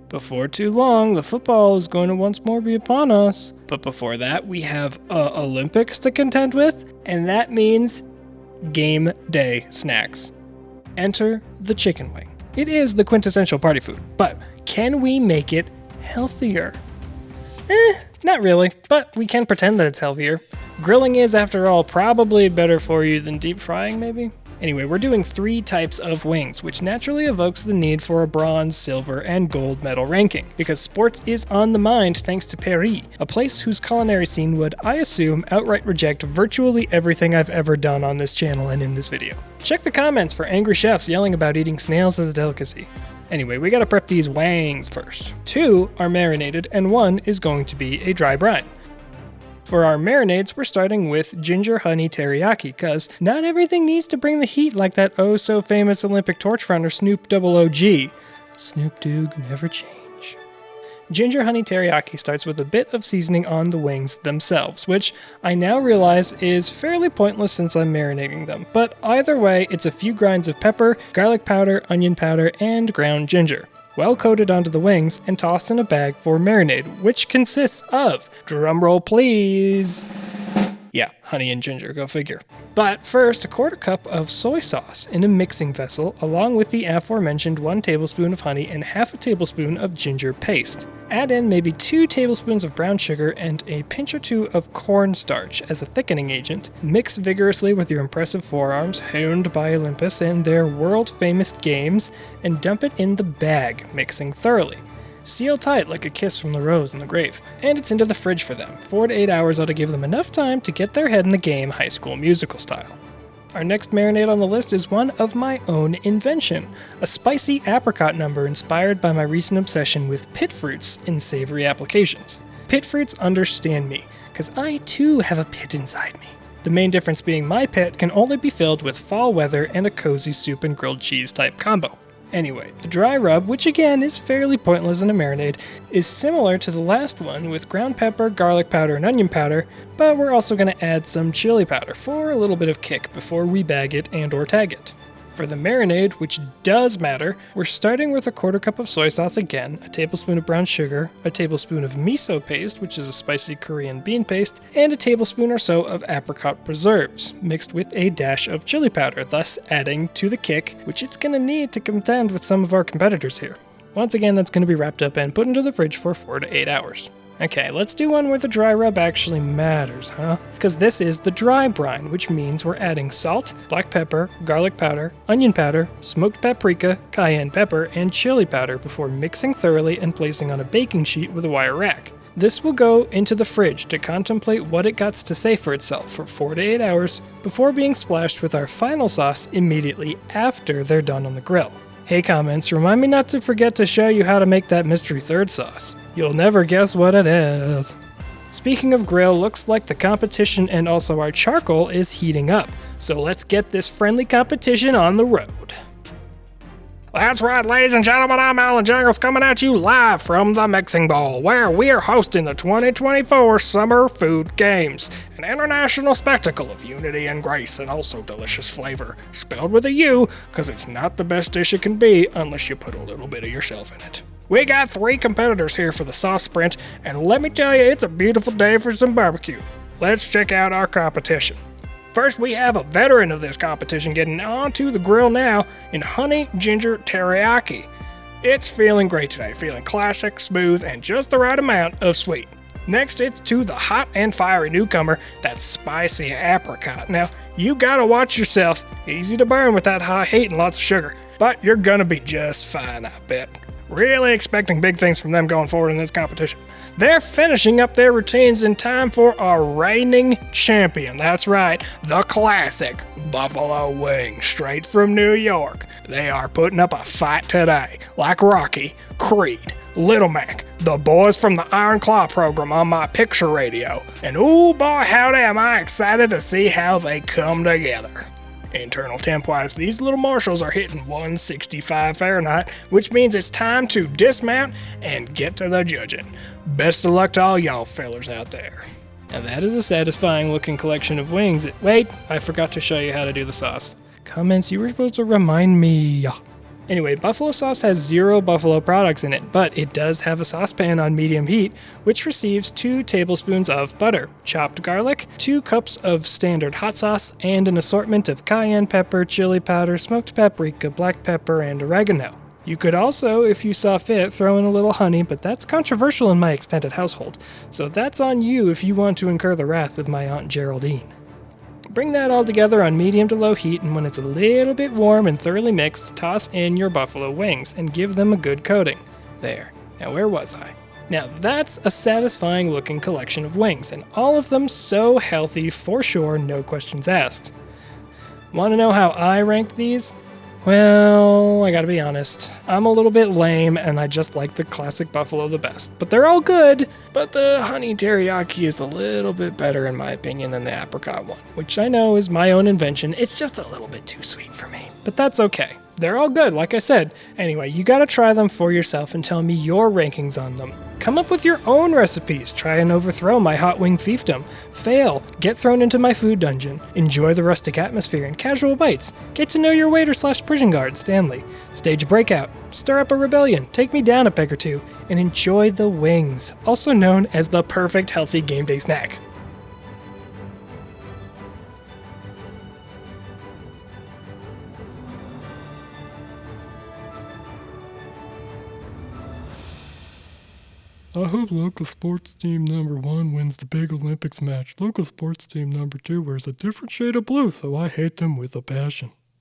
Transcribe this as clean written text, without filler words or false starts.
Before too long, the football is going to once more be upon us. But before that, we have Olympics to contend with, and that means game day snacks. Enter the chicken wing. It is the quintessential party food, but can we make it healthier? Not really, but we can pretend that it's healthier. Grilling is, after all, probably better for you than deep frying, maybe? Anyway, we're doing 3 types of wings, which naturally evokes the need for a bronze, silver, and gold medal ranking, because sports is on the mind thanks to Paris, a place whose culinary scene would, I assume, outright reject virtually everything I've ever done on this channel and in this video. Check the comments for angry chefs yelling about eating snails as a delicacy. Anyway, we gotta prep these wangs first. 2 are marinated, and 1 is going to be a dry brine. For our marinades, we're starting with ginger honey teriyaki, cause not everything needs to bring the heat like that oh so famous Olympic torch runner Snoop OOG. Snoop Dogg never change. Ginger honey teriyaki starts with a bit of seasoning on the wings themselves, which I now realize is fairly pointless since I'm marinating them, but either way, it's a few grinds of pepper, garlic powder, onion powder, and ground ginger, well coated onto the wings and tossed in a bag for marinade, which consists of, drumroll please, yeah, honey and ginger, go figure. But first, a 1/4 cup of soy sauce in a mixing vessel, along with the aforementioned 1 tablespoon of honey and 1/2 tablespoon of ginger paste. Add in maybe 2 tablespoons of brown sugar and a pinch or 2 of cornstarch as a thickening agent. Mix vigorously with your impressive forearms, honed by Olympus and their world-famous games, and dump it in the bag, mixing thoroughly. Seal tight like a kiss from the rose in the grave, and it's into the fridge for them. 4 to 8 hours ought to give them enough time to get their head in the game High School Musical style. Our next marinade on the list is one of my own invention, a spicy apricot number inspired by my recent obsession with pit fruits in savory applications. Pit fruits understand me, cause I too have a pit inside me. The main difference being my pit can only be filled with fall weather and a cozy soup and grilled cheese type combo. Anyway, the dry rub, which again is fairly pointless in a marinade, is similar to the last one with ground pepper, garlic powder, and onion powder, but we're also going to add some chili powder for a little bit of kick before we bag it and or tag it. For the marinade, which does matter, we're starting with a 1/4 cup of soy sauce again, a tablespoon of brown sugar, a tablespoon of miso paste, which is a spicy Korean bean paste, and a tablespoon or so of apricot preserves, mixed with a dash of chili powder, thus adding to the kick, which it's going to need to contend with some of our competitors here. Once again, that's going to be wrapped up and put into the fridge for 4 to 8 hours. Okay, let's do one where the dry rub actually matters, huh? Because this is the dry brine, which means we're adding salt, black pepper, garlic powder, onion powder, smoked paprika, cayenne pepper, and chili powder before mixing thoroughly and placing on a baking sheet with a wire rack. This will go into the fridge to contemplate what it got to say for itself for 4 to 8 hours before being splashed with our final sauce immediately after they're done on the grill. Hey comments, remind me not to forget to show you how to make that mystery third sauce. You'll never guess what it is. Speaking of grill, looks like the competition and also our charcoal is heating up. So let's get this friendly competition on the road. That's right, ladies and gentlemen, I'm Alan Jangles coming at you live from the Mixing Bowl, where we are hosting the 2024 Summer Food Games, an international spectacle of unity and grace and also delicious flavor, spelled with a U, because it's not the best dish it can be unless you put a little bit of yourself in it. We got 3 competitors here for the sauce sprint, and let me tell you, it's a beautiful day for some barbecue. Let's check out our competition. First, we have a veteran of this competition getting onto the grill now in honey ginger teriyaki. It's feeling great today, feeling classic, smooth, and just the right amount of sweet. Next, it's to the hot and fiery newcomer, that spicy apricot. Now, you gotta watch yourself. Easy to burn with that high heat and lots of sugar, but you're gonna be just fine, I bet. Really expecting big things from them going forward in this competition. They're finishing up their routines in time for our reigning champion. That's right, the classic buffalo wing, straight from New York. They are putting up a fight today, like Rocky, Creed, Little Mac, the boys from the Iron Claw program on my picture radio. And ooh boy, howdy am I excited to see how they come together. Internal temp-wise, these little marshals are hitting 165 Fahrenheit, which means it's time to dismount and get to the judging. Best of luck to all y'all fellers out there. And that is a satisfying looking collection of wings. Wait, I forgot to show you how to do the sauce. Comments, you were supposed to remind me. Anyway, buffalo sauce has 0 buffalo products in it, but it does have a saucepan on medium heat, which receives 2 tablespoons of butter, chopped garlic, 2 cups of standard hot sauce, and an assortment of cayenne pepper, chili powder, smoked paprika, black pepper, and oregano. You could also, if you saw fit, throw in a little honey, but that's controversial in my extended household, so that's on you if you want to incur the wrath of my Aunt Geraldine. Bring that all together on medium to low heat, and when it's a little bit warm and thoroughly mixed, toss in your buffalo wings and give them a good coating. There. Now where was I? Now that's a satisfying looking collection of wings, and all of them so healthy for sure, no questions asked. Want to know how I ranked these? Well, I gotta be honest, I'm a little bit lame and I just like the classic buffalo the best. But they're all good, but the honey teriyaki is a little bit better in my opinion than the apricot one, which I know is my own invention. It's just a little bit too sweet for me, but that's okay. They're all good, like I said. Anyway, you gotta try them for yourself and tell me your rankings on them. Come up with your own recipes. Try and overthrow my hot wing fiefdom. Fail. Get thrown into my food dungeon. Enjoy the rustic atmosphere and casual bites. Get to know your waiter/prison guard, Stanley. Stage a breakout. Stir up a rebellion. Take me down a peg or two. And enjoy the wings, also known as the perfect healthy game day snack. I hope local sports team number 1 wins the big Olympics match. Local sports team number 2 wears a different shade of blue, so I hate them with a passion.